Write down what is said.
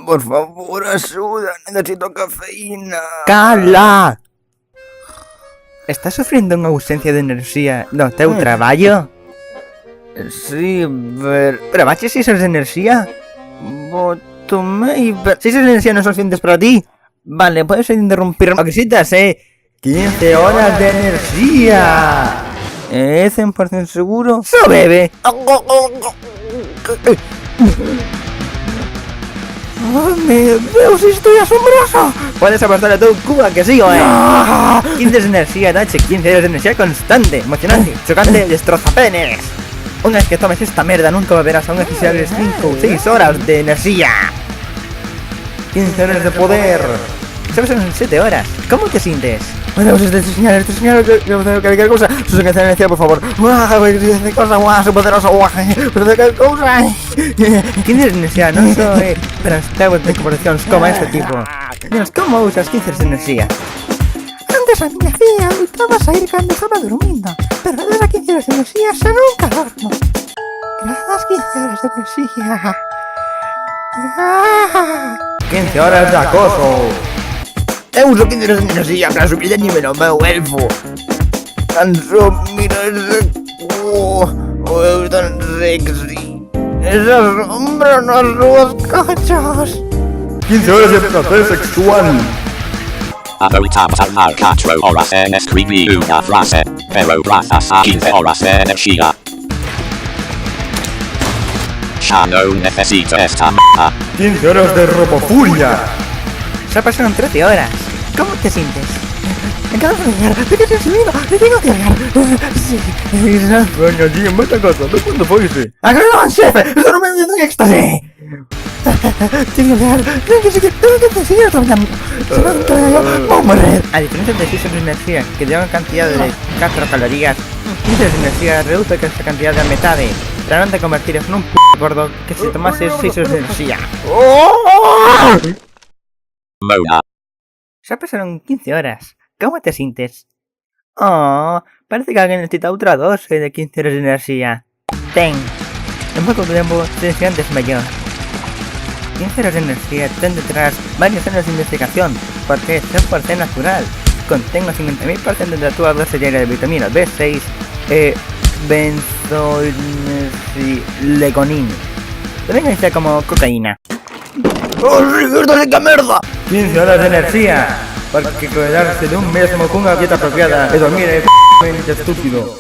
Por favor, ayuda. Necesito cafeína. Cala! Estás sufriendo unha ausencia de enerxía no teu traballo? Sí, Pero baches 6 horas de enerxía? tomei... 6 horas de enerxía non son suficientes para ti? Vale, puedes interrumpir lo que necesitas, 15 horas de enerxía. ¿Es 100% seguro? ¡So bebe! Dios, estoy asombroso. Puedes apostar a tu Cuba que sí, 15 de enerxía, Dache, 15 horas de enerxía constante, emocionante, chocante, destrozapenes. Una vez que tomes esta merda nunca volverás a un necesidades 5 o 6 horas de enerxía. 15 horas de poder. Solo son 7 horas. ¿Cómo te sientes? Bueno, pues este señor, cualquier cosa. Su canción de energía, por favor. Cualquier cosa, su poderoso, cualquier cosa. 15 de enerxía, no soy trastornos de conversiones como este tipo. Dios, ¿cómo usas 15 de enerxía? Antes a mi hacía, estabas a ir cuando estaba durmiendo. Pero desde 15 horas de energía se nunca duermo. Gracias 15 horas de energía. 15 horas de acoso. Uso 15 horas de energía para subir de nivel ao meu elfo. Canso, mira ese... tan sexy. Esa sombra nos dos cachos. 15 horas de placer sexual. Adoptamos al 4 horas en escribir una frase, pero gracias a 15 horas de energía. Ya no necesito esta m***a. 15 horas de robofuria. Ya pasaron 13 horas. ¿Cómo te sientes? Me acabo de llegar, ¿de qué te has subido? ¡Te tengo que llegar! Sí. Venga, allí en vuestra casa, ¿de cuándo fuiste? ¡Acá jefe! ¡Eso no me entiendo que éxtasis! Tengo que llegar, tengo que seguir trabajando. Si no te yo, voy a morir. A diferencia de 6 horas de energía, que llevan cantidad de 4 calorías, 15 horas de energía reduce esa cantidad de mitad, para no te convertir en un gordo que si tomases 6 horas de energía. Mona. Ya pasaron 15 horas. ¿Cómo te sientes? Oh, parece que alguien necesita otra dosis de 15 horas de energía. Ten. En poco tiempo te antes mayor. 15 horas de energía están detrás varios años de investigación, porque es 100% natural. Contengo 50.000% de tu dosis diaria de vitamina B6, benzoileconin. También conocida como cocaína. ¡Oh, sí, esto es que merda! 15 horas de energía, para que cuidarse de un mismo con una dieta apropiada y dormir es estúpido.